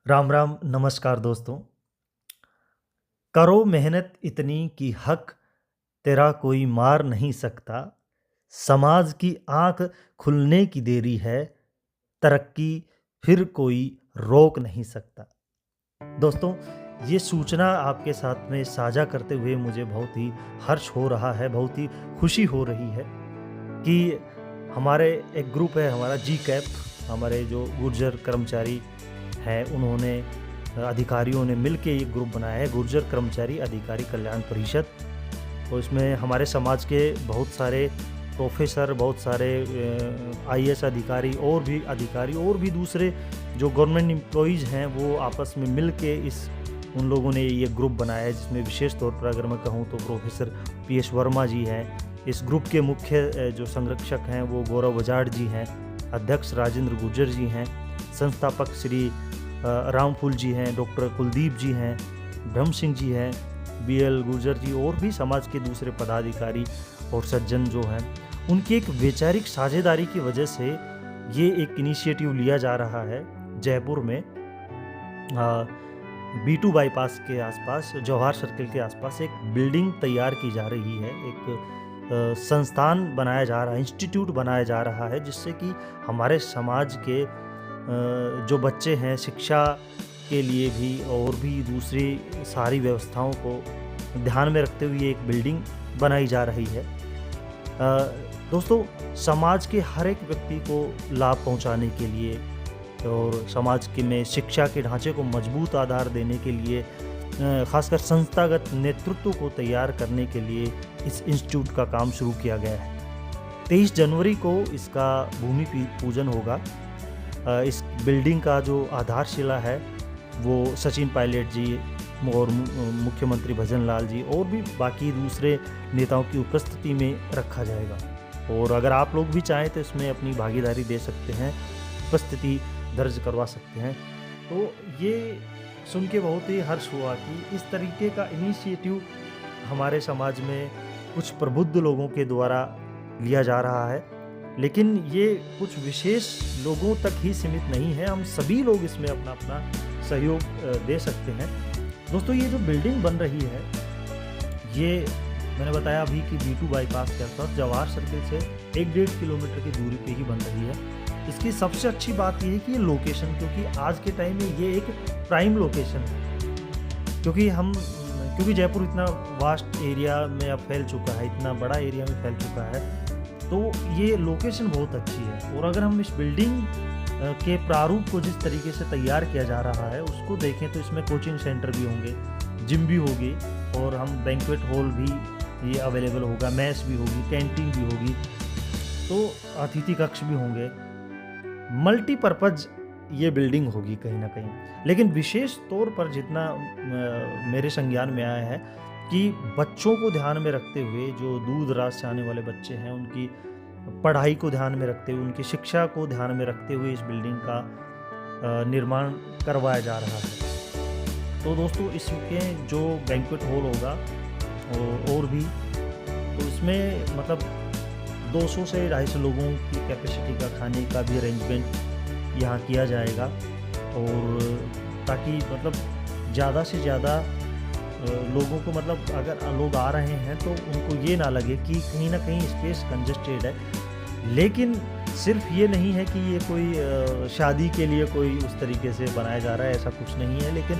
राम राम नमस्कार दोस्तों। करो मेहनत इतनी कि हक तेरा कोई मार नहीं सकता। समाज की आंख खुलने की देरी है। तरक्की फिर कोई रोक नहीं सकता। दोस्तों, ये सूचना आपके साथ में साझा करते हुए मुझे बहुत ही हर्ष हो रहा है, बहुत ही खुशी हो रही है कि हमारे एक ग्रुप है, हमारा जी कैप, हमारे जो गुर्जर कर्मचारी हैं उन्होंने अधिकारियों ने मिल के एक ग्रुप बनाया है, गुर्जर कर्मचारी अधिकारी कल्याण परिषद। और इसमें हमारे समाज के बहुत सारे प्रोफेसर, बहुत सारे आईएएस अधिकारी और भी दूसरे जो गवर्नमेंट एम्प्लॉइज़ हैं वो आपस में मिल के उन लोगों ने ये ग्रुप बनाया है, जिसमें विशेष तौर पर अगर मैं कहूँ तो प्रोफेसर पीएस वर्मा जी हैं। इस ग्रुप के मुख्य जो संरक्षक हैं वो गौरव बजाड़ जी हैं, अध्यक्ष राजेंद्र गुर्जर जी हैं, संस्थापक श्री रामफूल जी हैं, डॉक्टर कुलदीप जी हैं, ब्रह्म सिंह जी हैं, बीएल गुर्जर जी और भी समाज के दूसरे पदाधिकारी और सज्जन जो हैं, उनकी एक वैचारिक साझेदारी की वजह से ये एक इनिशिएटिव लिया जा रहा है। जयपुर में B2 बाईपास के आसपास, जवाहर सर्किल के आसपास एक बिल्डिंग तैयार की जा रही है, एक संस्थान बनाया जा रहा है, इंस्टीट्यूट बनाया जा रहा है, जिससे कि हमारे समाज के जो बच्चे हैं शिक्षा के लिए भी और भी दूसरी सारी व्यवस्थाओं को ध्यान में रखते हुए एक बिल्डिंग बनाई जा रही है। दोस्तों, समाज के हर एक व्यक्ति को लाभ पहुंचाने के लिए और समाज के में शिक्षा के ढांचे को मजबूत आधार देने के लिए, खासकर संस्थागत नेतृत्व को तैयार करने के लिए इस इंस्टीट्यूट का काम शुरू किया गया है। 23 जनवरी को इसका भूमि पूजन होगा। इस बिल्डिंग का जो आधारशिला है वो सचिन पायलट जी और मुख्यमंत्री भजन लाल जी और भी बाकी दूसरे नेताओं की उपस्थिति में रखा जाएगा। और अगर आप लोग भी चाहें तो इसमें अपनी भागीदारी दे सकते हैं, उपस्थिति दर्ज करवा सकते हैं। तो ये सुन के बहुत ही हर्ष हुआ कि इस तरीके का इनिशिएटिव हमारे समाज में कुछ प्रबुद्ध लोगों के द्वारा लिया जा रहा है, लेकिन ये कुछ विशेष लोगों तक ही सीमित नहीं है, हम सभी लोग इसमें अपना अपना सहयोग दे सकते हैं। दोस्तों, ये जो बिल्डिंग बन रही है ये मैंने बताया अभी कि B2 बाईपास के आसपास जवाहर सर्किल से 1-1.5 किलोमीटर की दूरी पे ही बन रही है। इसकी सबसे अच्छी बात ये है कि ये लोकेशन, क्योंकि आज के टाइम में ये एक प्राइम लोकेशन है, क्योंकि जयपुर इतना वास्ट एरिया में अब फैल चुका है, इतना बड़ा एरिया में फैल चुका है, तो ये लोकेशन बहुत अच्छी है। और अगर हम इस बिल्डिंग के प्रारूप को जिस तरीके से तैयार किया जा रहा है उसको देखें तो इसमें कोचिंग सेंटर भी होंगे, जिम भी होगी और हम बैंक्वेट हॉल भी ये अवेलेबल होगा, मैस भी होगी, कैंटीन भी होगी, तो अतिथि कक्ष भी होंगे, मल्टीपर्पज़ ये बिल्डिंग होगी कहीं ना कहीं। लेकिन विशेष तौर पर जितना मेरे संज्ञान में आया है कि बच्चों को ध्यान में रखते हुए, जो दूर दराज से आने वाले बच्चे हैं उनकी पढ़ाई को ध्यान में रखते हुए, उनकी शिक्षा को ध्यान में रखते हुए इस बिल्डिंग का निर्माण करवाया जा रहा है। तो दोस्तों, इसके जो बैंक्वेट हॉल होगा और भी, तो इसमें मतलब 200 से 250 लोगों की कैपेसिटी का खाने का भी अरेंजमेंट यहाँ किया जाएगा, और ताकि मतलब ज़्यादा से ज़्यादा लोगों को, मतलब अगर लोग आ रहे हैं तो उनको ये ना लगे कि कहीं ना कहीं स्पेस कंजस्टेड है। लेकिन सिर्फ ये नहीं है कि ये कोई शादी के लिए कोई उस तरीके से बनाया जा रहा है, ऐसा कुछ नहीं है, लेकिन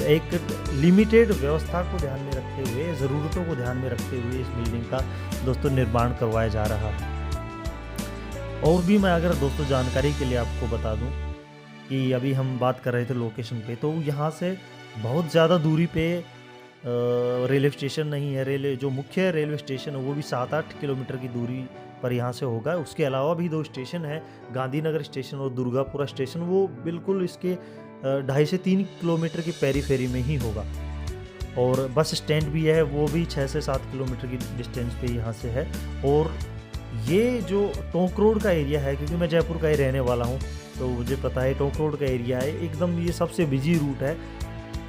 एक लिमिटेड व्यवस्था को ध्यान में रखते हुए, ज़रूरतों को ध्यान में रखते हुए इस बिल्डिंग का दोस्तों निर्माण करवाया जा रहा है। और भी मैं अगर दोस्तों जानकारी के लिए आपको बता दूं कि अभी हम बात कर रहे थे लोकेशन पे, तो यहाँ से बहुत ज़्यादा दूरी पे रेलवे स्टेशन नहीं है। जो मुख्य रेलवे स्टेशन है वो भी 7-8 किलोमीटर की दूरी पर यहाँ से होगा। उसके अलावा भी 2 स्टेशन है, गांधीनगर स्टेशन और दुर्गापुरा स्टेशन, वो बिल्कुल इसके 2.5 से 3 किलोमीटर की पेरीफेरी में ही होगा। और बस स्टैंड भी है, वो भी 6 से 7 किलोमीटर की डिस्टेंस पे यहाँ से है। और ये जो टोंक रोड का एरिया है, क्योंकि मैं जयपुर का ही रहने वाला हूँ तो मुझे पता है टोंक रोड का एरिया है, एकदम ये सबसे बिजी रूट है।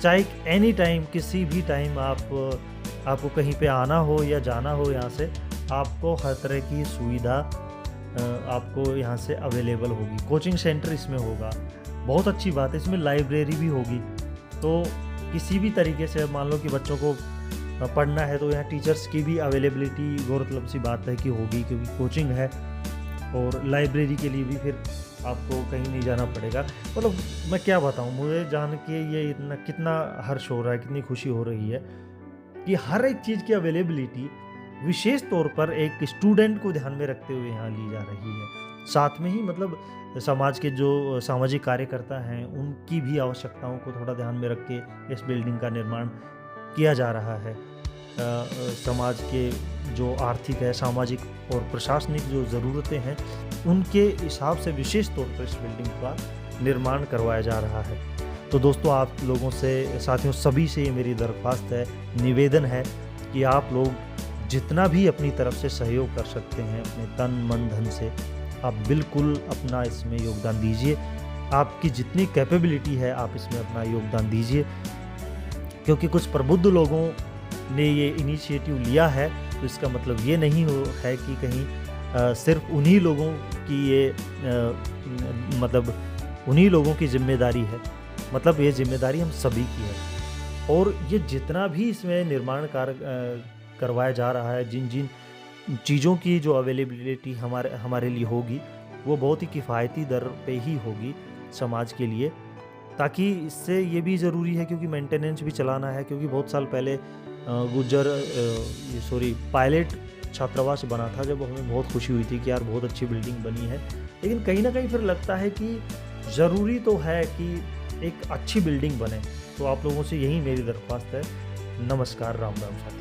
चाहे एनी टाइम, किसी भी टाइम आपको कहीं पे आना हो या जाना हो, यहाँ से आपको हर तरह की सुविधा आपको यहाँ से अवेलेबल होगी। कोचिंग सेंटर इसमें होगा, बहुत अच्छी बात है, इसमें लाइब्रेरी भी होगी। तो किसी भी तरीके से मान लो कि बच्चों को पढ़ना है तो यहाँ टीचर्स की भी अवेलेबिलिटी गौरतलब सी बात है कि होगी, क्योंकि कोचिंग है और लाइब्रेरी के लिए भी फिर आपको कहीं नहीं जाना पड़ेगा। मतलब मैं क्या बताऊँ, मुझे जान के ये इतना कितना हर्ष हो रहा है, कितनी खुशी हो रही है कि हर एक चीज़ की अवेलेबिलिटी विशेष तौर पर एक स्टूडेंट को ध्यान में रखते हुए यहाँ ली जा रही है। साथ में ही मतलब समाज के जो सामाजिक कार्यकर्ता हैं, उनकी भी आवश्यकताओं को थोड़ा ध्यान में रख के इस बिल्डिंग का निर्माण किया जा रहा है। समाज के जो आर्थिक है, सामाजिक और प्रशासनिक जो ज़रूरतें हैं, उनके हिसाब से विशेष तौर पर इस बिल्डिंग का निर्माण करवाया जा रहा है। तो दोस्तों, आप लोगों से, साथियों, सभी से ये मेरी दरख्वास्त है, निवेदन है कि आप लोग जितना भी अपनी तरफ से सहयोग कर सकते हैं अपने तन मन धन से, आप बिल्कुल अपना इसमें योगदान दीजिए। आपकी जितनी कैपेबिलिटी है आप इसमें अपना योगदान दीजिए, क्योंकि कुछ प्रबुद्ध लोगों ने ये इनिशिएटिव लिया है तो इसका मतलब ये नहीं है कि कहीं सिर्फ उन्हीं लोगों की ये मतलब उन्हीं लोगों की जिम्मेदारी है। मतलब ये जिम्मेदारी हम सभी की है, और ये जितना भी इसमें निर्माण कार्य करवाया जा रहा है, जिन जिन चीज़ों की जो अवेलेबिलिटी हमारे लिए होगी, वो बहुत ही किफ़ायती दर पे ही होगी समाज के लिए। ताकि इससे ये भी ज़रूरी है क्योंकि मेंटेनेंस भी चलाना है, क्योंकि बहुत साल पहले पायलट छात्रावास बना था, जब हमें बहुत खुशी हुई थी कि यार बहुत अच्छी बिल्डिंग बनी है। लेकिन कहीं ना कहीं फिर लगता है कि ज़रूरी तो है कि एक अच्छी बिल्डिंग बने। तो आप लोगों से यही मेरी दरख्वास्त है। नमस्कार, राम राम।